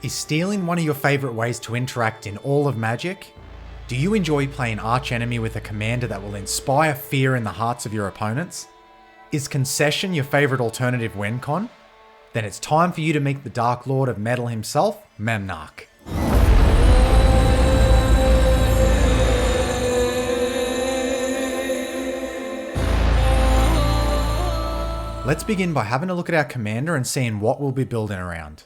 Is stealing one of your favourite ways to interact in all of Magic? Do you enjoy playing Archenemy with a commander that will inspire fear in the hearts of your opponents? Is Concession your favourite alternative win con? Then it's time for you to meet the Dark Lord of Metal himself, Memnarch. Let's begin by having a look at our commander and seeing what we'll be building around.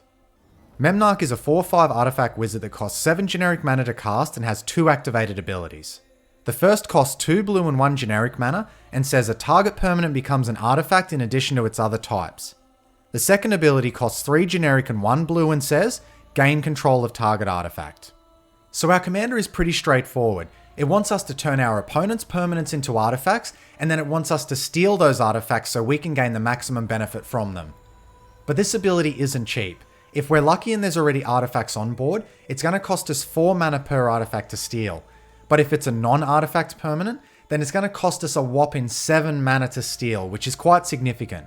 Memnarch is a 4/5 artifact wizard that costs 7 generic mana to cast and has 2 activated abilities. The first costs 2 blue and 1 generic mana and says a target permanent becomes an artifact in addition to its other types. The second ability costs 3 generic and 1 blue and says gain control of target artifact. So our commander is pretty straightforward. It wants us to turn our opponent's permanents into artifacts, and then it wants us to steal those artifacts so we can gain the maximum benefit from them. But this ability isn't cheap. If we're lucky and there's already artifacts on board, it's going to cost us 4 mana per artifact to steal. But if it's a non-artifact permanent, then it's going to cost us a whopping 7 mana to steal, which is quite significant.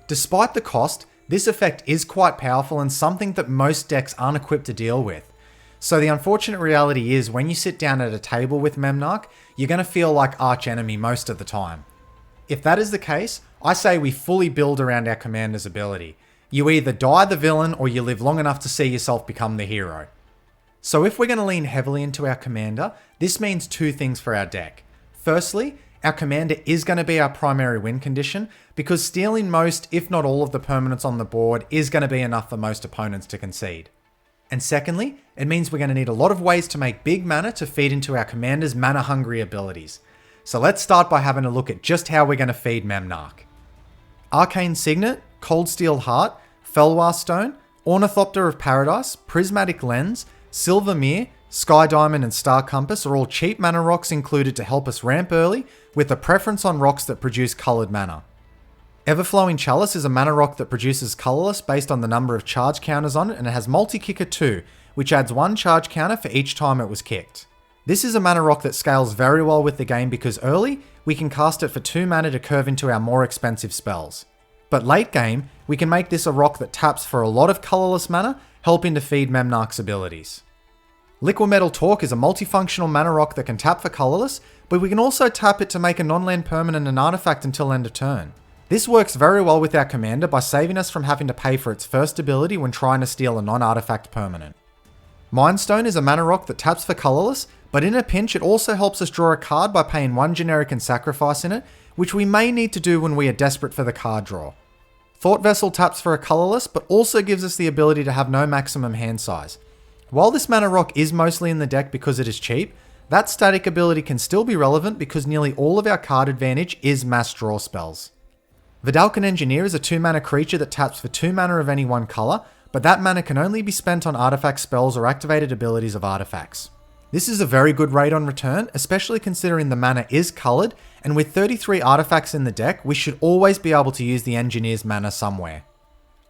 Despite the cost, this effect is quite powerful and something that most decks aren't equipped to deal with. So the unfortunate reality is when you sit down at a table with Memnarch, you're going to feel like Archenemy most of the time. If that is the case, I say we fully build around our commander's ability. You either die the villain or you live long enough to see yourself become the hero. So if we're going to lean heavily into our commander, this means 2 things for our deck. Firstly, our commander is going to be our primary win condition because stealing most, if not all of the permanents on the board is going to be enough for most opponents to concede. And secondly, it means we're going to need a lot of ways to make big mana to feed into our commander's mana hungry abilities. So let's start by having a look at just how we're going to feed Memnarch. Arcane Signet, Cold Steel Heart, Felwar Stone, Ornithopter of Paradise, Prismatic Lens, Silver Mirror, Sky Diamond and Star Compass are all cheap mana rocks included to help us ramp early, with a preference on rocks that produce coloured mana. Everflowing Chalice is a mana rock that produces colourless based on the number of charge counters on it, and it has multi-kicker 2, which adds 1 charge counter for each time it was kicked. This is a mana rock that scales very well with the game because early, we can cast it for 2 mana to curve into our more expensive spells. But late game, we can make this a rock that taps for a lot of colourless mana, helping to feed Memnarch's abilities. Liquimetal Torque is a multifunctional mana rock that can tap for colourless, but we can also tap it to make a non-land permanent an artifact until end of turn. This works very well with our commander by saving us from having to pay for its first ability when trying to steal a non-artifact permanent. Mindstone is a mana rock that taps for colourless, but in a pinch it also helps us draw a card by paying 1 generic and sacrificing it, which we may need to do when we are desperate for the card draw. Thought Vessel taps for a colourless, but also gives us the ability to have no maximum hand size. While this mana rock is mostly in the deck because it is cheap, that static ability can still be relevant because nearly all of our card advantage is mass draw spells. Vidalcan Engineer is a 2 mana creature that taps for 2 mana of any one colour, but that mana can only be spent on artifact spells or activated abilities of artifacts. This is a very good rate on return, especially considering the mana is coloured, and with 33 artifacts in the deck, we should always be able to use the Engineer's mana somewhere.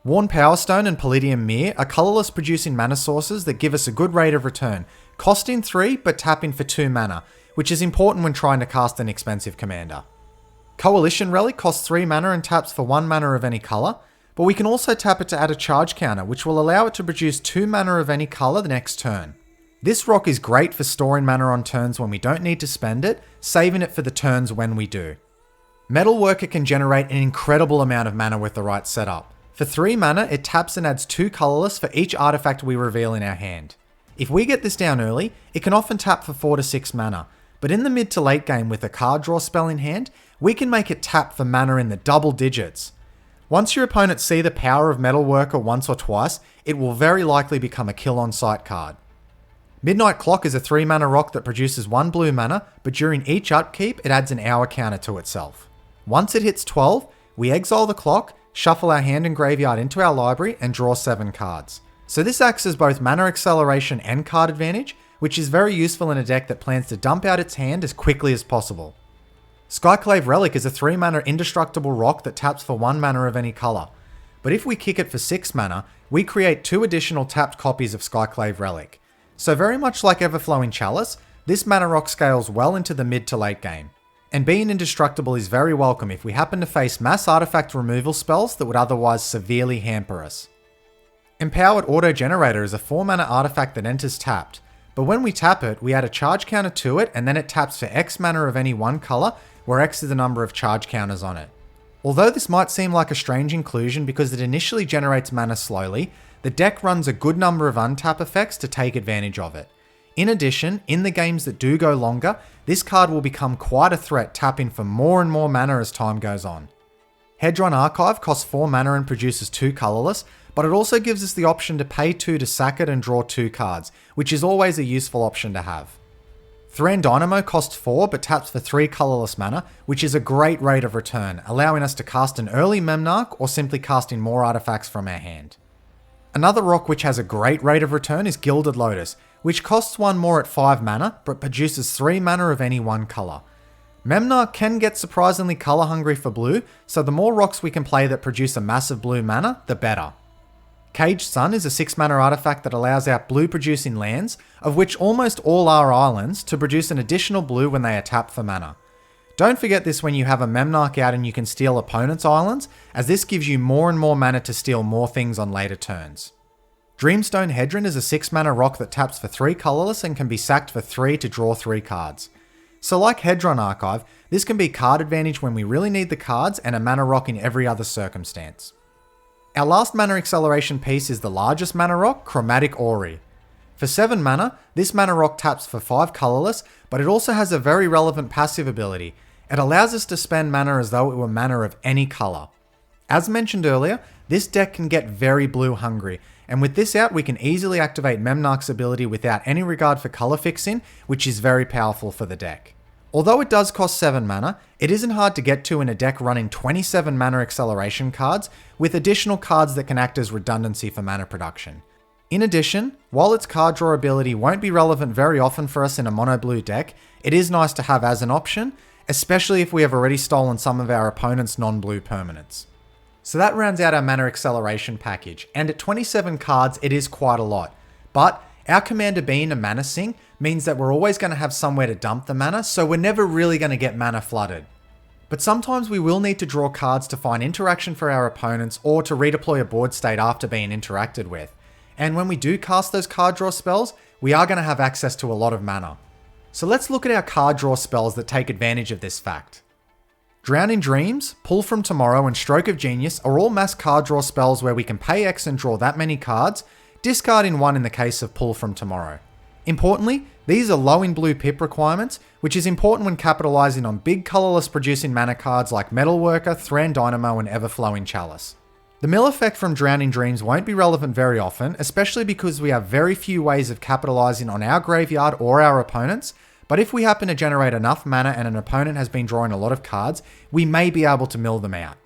Worn Power Stone and Palladium Mirror are colourless producing mana sources that give us a good rate of return, costing 3 but tapping for 2 mana, which is important when trying to cast an expensive commander. Coalition Relic costs 3 mana and taps for 1 mana of any colour, but we can also tap it to add a charge counter, which will allow it to produce 2 mana of any colour the next turn. This rock is great for storing mana on turns when we don't need to spend it, saving it for the turns when we do. Metalworker can generate an incredible amount of mana with the right setup. For 3 mana, it taps and adds 2 colourless for each artifact we reveal in our hand. If we get this down early, it can often tap for 4 to 6 mana, but in the mid to late game with a card draw spell in hand, we can make it tap for mana in the double digits. Once your opponents see the power of Metalworker once or twice, it will very likely become a kill on sight card. Midnight Clock is a 3 mana rock that produces 1 blue mana, but during each upkeep it adds an hour counter to itself. Once it hits 12, we exile the clock, shuffle our hand and graveyard into our library and draw 7 cards. So this acts as both mana acceleration and card advantage, which is very useful in a deck that plans to dump out its hand as quickly as possible. Skyclave Relic is a 3 mana indestructible rock that taps for 1 mana of any colour, but if we kick it for 6 mana, we create 2 additional tapped copies of Skyclave Relic. So very much like Everflowing Chalice, this mana rock scales well into the mid to late game. And being indestructible is very welcome if we happen to face mass artifact removal spells that would otherwise severely hamper us. Empowered Auto Generator is a 4 mana artifact that enters tapped, but when we tap it, we add a charge counter to it and then it taps for X mana of any one colour, where X is the number of charge counters on it. Although this might seem like a strange inclusion because it initially generates mana slowly, the deck runs a good number of untap effects to take advantage of it. In addition, in the games that do go longer, this card will become quite a threat tapping for more and more mana as time goes on. Hedron Archive costs 4 mana and produces 2 colourless, but it also gives us the option to pay 2 to sack it and draw 2 cards, which is always a useful option to have. Thran Dynamo costs 4 but taps for 3 colourless mana, which is a great rate of return, allowing us to cast an early Memnarch or simply casting more artifacts from our hand. Another rock which has a great rate of return is Gilded Lotus, which costs 1 more at 5 mana but produces 3 mana of any one colour. Memnarch can get surprisingly colour hungry for blue, so the more rocks we can play that produce a massive blue mana, the better. Caged Sun is a 6 mana artifact that allows our blue producing lands, of which almost all are islands, to produce an additional blue when they are tapped for mana. Don't forget this when you have a Memnarch out and you can steal opponents' islands, as this gives you more and more mana to steal more things on later turns. Dreamstone Hedron is a 6 mana rock that taps for 3 colourless and can be sacked for 3 to draw 3 cards. So like Hedron Archive, this can be card advantage when we really need the cards and a mana rock in every other circumstance. Our last mana acceleration piece is the largest mana rock, Chromatic Ori. For 7 mana, this mana rock taps for 5 colourless, but it also has a very relevant passive ability. It allows us to spend mana as though it were mana of any colour. As mentioned earlier, this deck can get very blue hungry, and with this out we can easily activate Memnarch's ability without any regard for colour fixing, which is very powerful for the deck. Although it does cost 7 mana, it isn't hard to get to in a deck running 27 mana acceleration cards, with additional cards that can act as redundancy for mana production. In addition, while its card draw ability won't be relevant very often for us in a mono blue deck, it is nice to have as an option, especially if we have already stolen some of our opponent's non-blue permanents. So that rounds out our mana acceleration package, and at 27 cards it is quite a lot, but our commander being a mana sink means that we're always going to have somewhere to dump the mana, so we're never really going to get mana flooded. But sometimes we will need to draw cards to find interaction for our opponents or to redeploy a board state after being interacted with. And when we do cast those card draw spells, we are going to have access to a lot of mana. So let's look at our card draw spells that take advantage of this fact. Drown in Dreams, Pull from Tomorrow, and Stroke of Genius are all mass card draw spells where we can pay X and draw that many cards, discarding 1 in the case of Pull from Tomorrow. Importantly, these are low in blue pip requirements, which is important when capitalizing on big colourless producing mana cards like Metalworker, Thran Dynamo, and Everflowing Chalice. The mill effect from Drown in Dreams won't be relevant very often, especially because we have very few ways of capitalizing on our graveyard or our opponents, but if we happen to generate enough mana and an opponent has been drawing a lot of cards, we may be able to mill them out.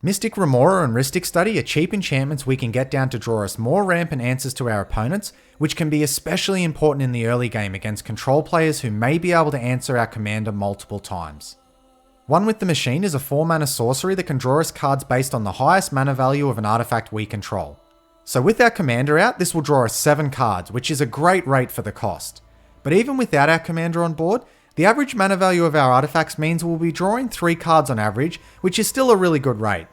Mystic Remora and Rhystic Study are cheap enchantments we can get down to draw us more ramp and answers to our opponents, which can be especially important in the early game against control players who may be able to answer our commander multiple times. One with the Machine is a 4 mana sorcery that can draw us cards based on the highest mana value of an artifact we control. So with our commander out, this will draw us 7 cards, which is a great rate for the cost. But even without our commander on board, the average mana value of our artifacts means we'll be drawing 3 cards on average, which is still a really good rate.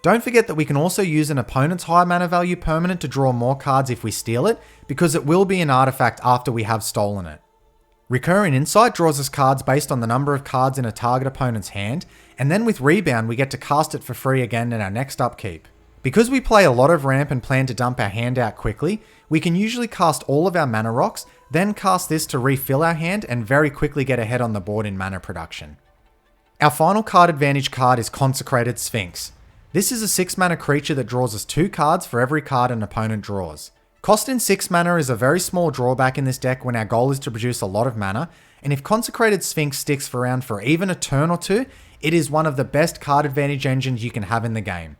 Don't forget that we can also use an opponent's high mana value permanent to draw more cards if we steal it, because it will be an artifact after we have stolen it. Recurring Insight draws us cards based on the number of cards in a target opponent's hand, and then with Rebound we get to cast it for free again in our next upkeep. Because we play a lot of ramp and plan to dump our hand out quickly, we can usually cast all of our mana rocks, then cast this to refill our hand and very quickly get ahead on the board in mana production. Our final card advantage card is Consecrated Sphinx. This is a 6 mana creature that draws us 2 cards for every card an opponent draws. Costing 6 mana is a very small drawback in this deck when our goal is to produce a lot of mana, and if Consecrated Sphinx sticks around for even a turn or 2, it is one of the best card advantage engines you can have in the game.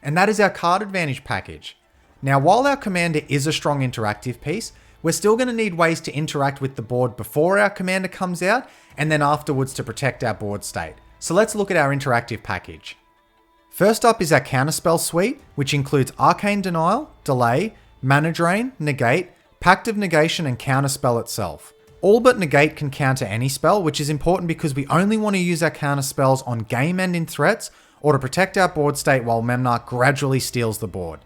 And that is our card advantage package. Now while our commander is a strong interactive piece, we're still going to need ways to interact with the board before our commander comes out, and then afterwards to protect our board state. So let's look at our interactive package. First up is our counterspell suite, which includes Arcane Denial, Delay, Mana Drain, Negate, Pact of Negation, and Counterspell itself. All but Negate can counter any spell, which is important because we only want to use our counterspells on game-ending threats or to protect our board state while Memnarch gradually steals the board.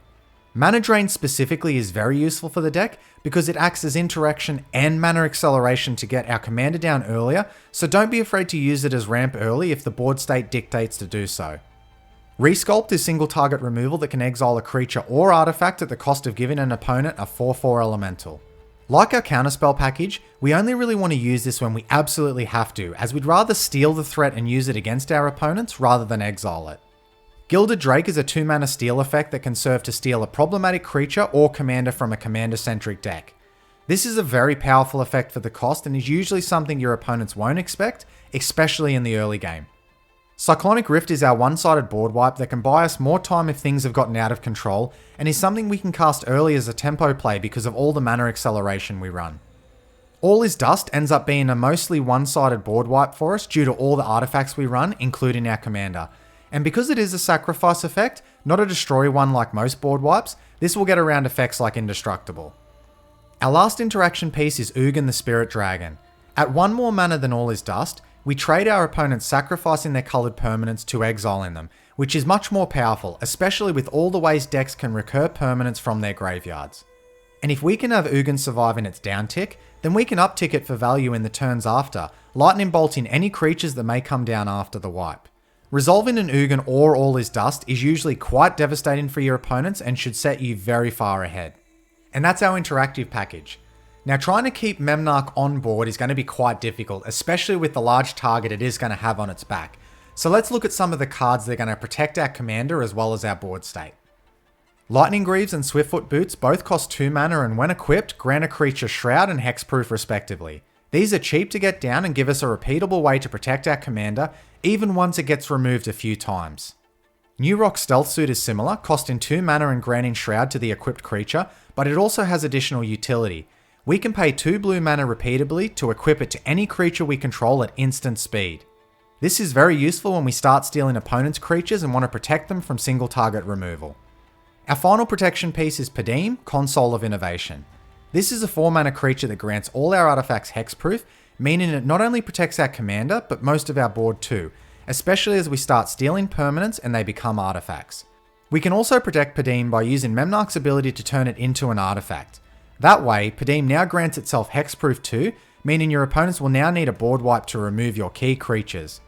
Mana Drain specifically is very useful for the deck because it acts as interaction and mana acceleration to get our commander down earlier, so don't be afraid to use it as ramp early if the board state dictates to do so. Resculpt is single target removal that can exile a creature or artifact at the cost of giving an opponent a 4/4 elemental. Like our counterspell package, we only really want to use this when we absolutely have to, as we'd rather steal the threat and use it against our opponents rather than exile it. Gilded Drake is a 2-mana steal effect that can serve to steal a problematic creature or commander from a commander-centric deck. This is a very powerful effect for the cost and is usually something your opponents won't expect, especially in the early game. Cyclonic Rift is our one-sided board wipe that can buy us more time if things have gotten out of control, and is something we can cast early as a tempo play because of all the mana acceleration we run. All is Dust ends up being a mostly one-sided board wipe for us due to all the artifacts we run, including our commander. And because it is a sacrifice effect, not a destroy one like most board wipes, this will get around effects like Indestructible. Our last interaction piece is Ugin the Spirit Dragon. At 1 more mana than All is Dust, we trade our opponents sacrificing their coloured permanents to exiling them, which is much more powerful, especially with all the ways decks can recur permanents from their graveyards. And if we can have Ugin survive in its down tick, then we can uptick it for value in the turns after, lightning bolting any creatures that may come down after the wipe. Resolving an Ugin or All is Dust is usually quite devastating for your opponents and should set you very far ahead. And that's our interactive package. Now, trying to keep Memnarch on board is going to be quite difficult, especially with the large target it is going to have on its back. So let's look at some of the cards that are going to protect our commander as well as our board state. Lightning Greaves and Swiftfoot Boots both cost 2 mana and when equipped, grant a creature Shroud and Hexproof respectively. These are cheap to get down and give us a repeatable way to protect our commander, even once it gets removed a few times. New Rock Stealth Suit is similar, costing 2 mana and granting Shroud to the equipped creature, but it also has additional utility. We can pay 2 blue mana repeatedly to equip it to any creature we control at instant speed. This is very useful when we start stealing opponents' creatures and want to protect them from single target removal. Our final protection piece is Padim, Console of Innovation. This is a 4 mana creature that grants all our artifacts hexproof, meaning it not only protects our commander, but most of our board too, especially as we start stealing permanents and they become artifacts. We can also protect Padim by using Memnarch's ability to turn it into an artifact. That way, Padim now grants itself hexproof too, meaning your opponents will now need a board wipe to remove your key creatures.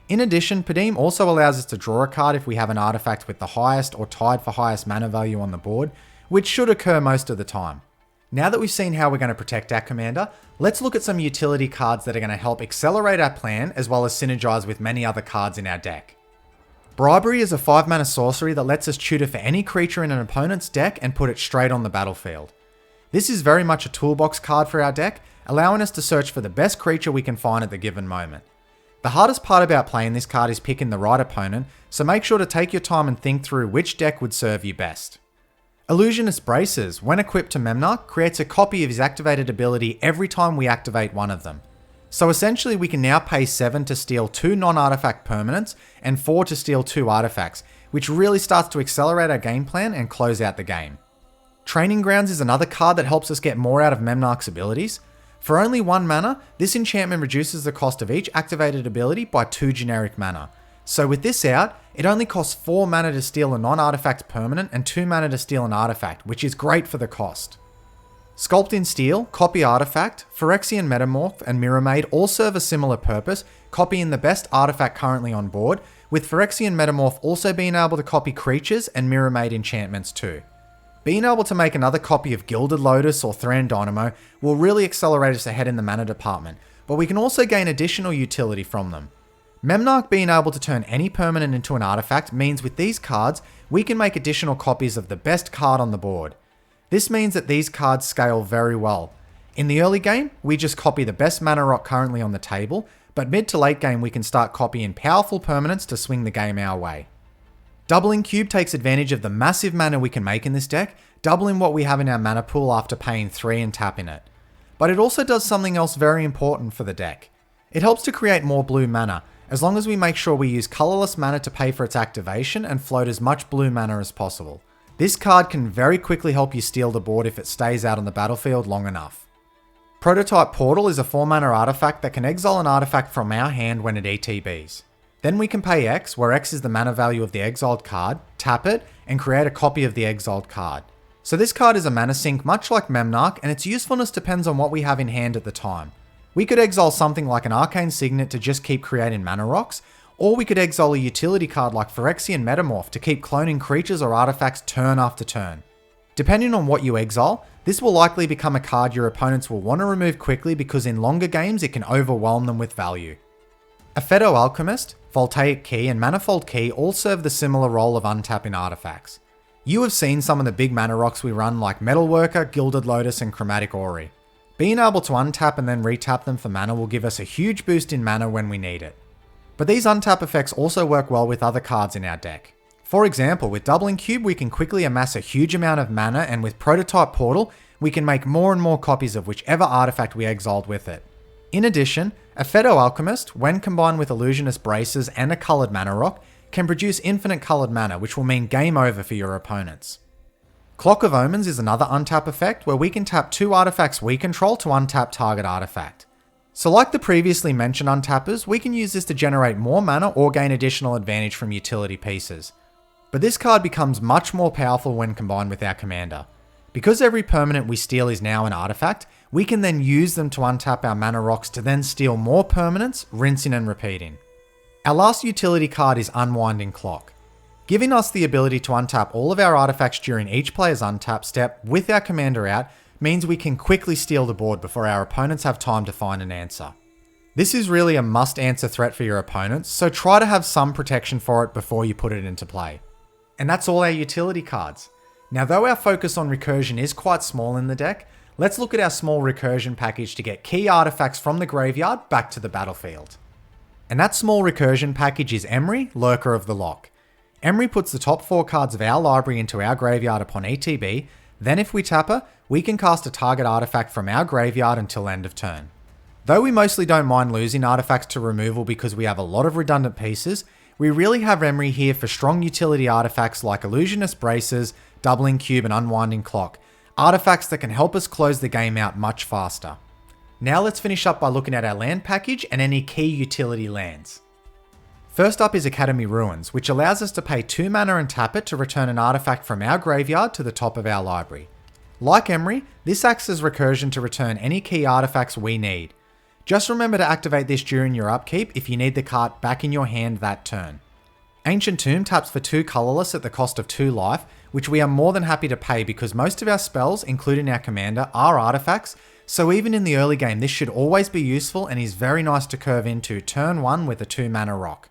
In addition, Padim also allows us to draw a card if we have an artifact with the highest or tied for highest mana value on the board, which should occur most of the time. Now that we've seen how we're going to protect our commander, let's look at some utility cards that are going to help accelerate our plan as well as synergize with many other cards in our deck. Bribery is a 5 mana sorcery that lets us tutor for any creature in an opponent's deck and put it straight on the battlefield. This is very much a toolbox card for our deck, allowing us to search for the best creature we can find at the given moment. The hardest part about playing this card is picking the right opponent, so make sure to take your time and think through which deck would serve you best. Illusionist Braces, when equipped to Memnarch, creates a copy of his activated ability every time we activate one of them. So essentially we can now pay 7 to steal 2 non-artifact permanents and 4 to steal 2 artifacts, which really starts to accelerate our game plan and close out the game. Training Grounds is another card that helps us get more out of Memnarch's abilities. For only 1 mana, this enchantment reduces the cost of each activated ability by 2 generic mana. So with this out, it only costs 4 mana to steal a non-artifact permanent and 2 mana to steal an artifact, which is great for the cost. Sculpt in Steel, Copy Artifact, Phyrexian Metamorph, and Mirror Maid all serve a similar purpose, copying the best artifact currently on board, with Phyrexian Metamorph also being able to copy creatures and Mirror Maid enchantments too. Being able to make another copy of Gilded Lotus or Thran Dynamo will really accelerate us ahead in the mana department, but we can also gain additional utility from them. Memnarch being able to turn any permanent into an artifact means with these cards, we can make additional copies of the best card on the board. This means that these cards scale very well. In the early game, we just copy the best mana rock currently on the table, but mid to late game we can start copying powerful permanents to swing the game our way. Doubling Cube takes advantage of the massive mana we can make in this deck, doubling what we have in our mana pool after paying 3 and tapping it. But it also does something else very important for the deck. It helps to create more blue mana, as long as we make sure we use colourless mana to pay for its activation and float as much blue mana as possible. This card can very quickly help you steal the board if it stays out on the battlefield long enough. Prototype Portal is a 4 mana artifact that can exile an artifact from our hand when it ETBs. Then we can pay X, where X is the mana value of the exiled card, tap it, and create a copy of the exiled card. So this card is a mana sink much like Memnarch, and its usefulness depends on what we have in hand at the time. We could exile something like an Arcane Signet to just keep creating mana rocks, or we could exile a utility card like Phyrexian Metamorph to keep cloning creatures or artifacts turn after turn. Depending on what you exile, this will likely become a card your opponents will want to remove quickly because in longer games it can overwhelm them with value. Aphedo Alchemist, Voltaic Key, and Manifold Key all serve the similar role of untapping artifacts. You have seen some of the big mana rocks we run like Metalworker, Gilded Lotus, and Chromatic Ori. Being able to untap and then retap them for mana will give us a huge boost in mana when we need it. But these untap effects also work well with other cards in our deck. For example, with Doubling Cube we can quickly amass a huge amount of mana, and with Prototype Portal we can make more and more copies of whichever artifact we exiled with it. In addition, Aphedo Alchemist, when combined with Illusionist Braces and a coloured mana rock, can produce infinite coloured mana, which will mean game over for your opponents. Clock of Omens is another untap effect where we can tap 2 artifacts we control to untap target artifact. So like the previously mentioned untappers, we can use this to generate more mana or gain additional advantage from utility pieces. But this card becomes much more powerful when combined with our commander. Because every permanent we steal is now an artifact, we can then use them to untap our mana rocks to then steal more permanents, rinsing and repeating. Our last utility card is Unwinding Clock. Giving us the ability to untap all of our artifacts during each player's untap step with our commander out means we can quickly steal the board before our opponents have time to find an answer. This is really a must-answer threat for your opponents, so try to have some protection for it before you put it into play. And that's all our utility cards. Now though our focus on recursion is quite small in the deck, let's look at our small recursion package to get key artifacts from the graveyard back to the battlefield. And that small recursion package is Emry, Lurker of the Lock. Emry puts the top 4 cards of our library into our graveyard upon ETB, then if we tap her, we can cast a target artifact from our graveyard until end of turn. Though we mostly don't mind losing artifacts to removal because we have a lot of redundant pieces, we really have Emry here for strong utility artifacts like Illusionist Braces, Doubling Cube and Unwinding Clock, artifacts that can help us close the game out much faster. Now let's finish up by looking at our land package and any key utility lands. First up is Academy Ruins, which allows us to pay 2 mana and tap it to return an artifact from our graveyard to the top of our library. Like Emry, this acts as recursion to return any key artifacts we need. Just remember to activate this during your upkeep if you need the card back in your hand that turn. Ancient Tomb taps for 2 colourless at the cost of 2 life, which we are more than happy to pay because most of our spells, including our commander, are artifacts, so even in the early game this should always be useful and is very nice to curve into turn 1 with a 2 mana rock.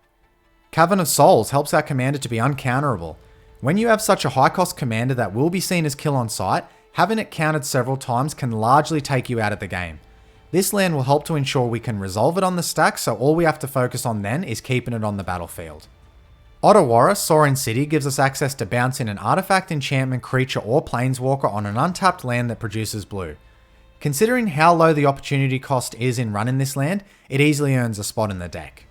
Cavern of Souls helps our commander to be uncounterable. When you have such a high cost commander that will be seen as kill on sight, having it countered several times can largely take you out of the game. This land will help to ensure we can resolve it on the stack, so all we have to focus on then is keeping it on the battlefield. Otawara, Soaring City gives us access to bounce in an artifact, enchantment, creature or planeswalker on an untapped land that produces blue. Considering how low the opportunity cost is in running this land, it easily earns a spot in the deck.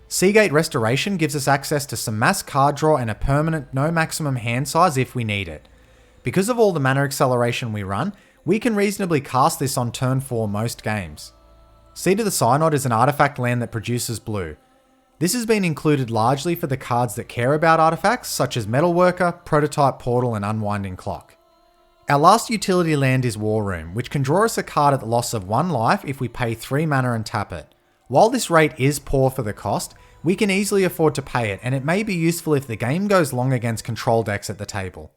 Seagate Restoration gives us access to some mass card draw and a permanent no maximum hand size if we need it. Because of all the mana acceleration we run, we can reasonably cast this on turn 4 most games. Seed of the Synod is an artifact land that produces blue. This has been included largely for the cards that care about artifacts such as Metalworker, Prototype Portal and Unwinding Clock. Our last utility land is War Room, which can draw us a card at the loss of 1 life if we pay 3 mana and tap it. While this rate is poor for the cost, we can easily afford to pay it, and it may be useful if the game goes long against control decks at the table.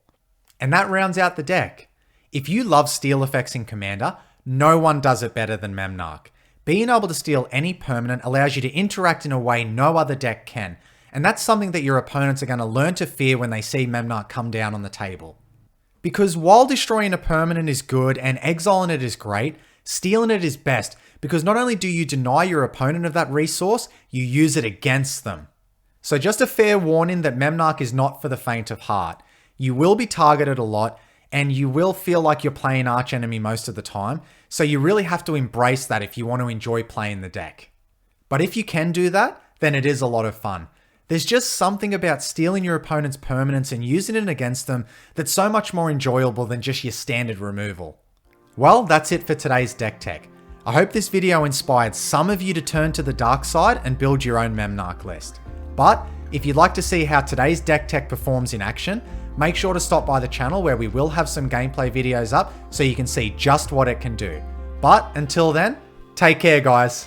And that rounds out the deck. If you love steal effects in Commander, no one does it better than Memnarch. Being able to steal any permanent allows you to interact in a way no other deck can, and that's something that your opponents are going to learn to fear when they see Memnarch come down on the table. Because while destroying a permanent is good and exiling it is great, stealing it is best, because not only do you deny your opponent of that resource, you use it against them. So just a fair warning that Memnarch is not for the faint of heart. You will be targeted a lot, and you will feel like you're playing archenemy most of the time, so you really have to embrace that if you want to enjoy playing the deck. But if you can do that, then it is a lot of fun. There's just something about stealing your opponent's permanents and using it against them that's so much more enjoyable than just your standard removal. Well, that's it for today's deck tech. I hope this video inspired some of you to turn to the dark side and build your own Memnarch list. But if you'd like to see how today's deck tech performs in action, make sure to stop by the channel where we will have some gameplay videos up so you can see just what it can do. But until then, take care guys.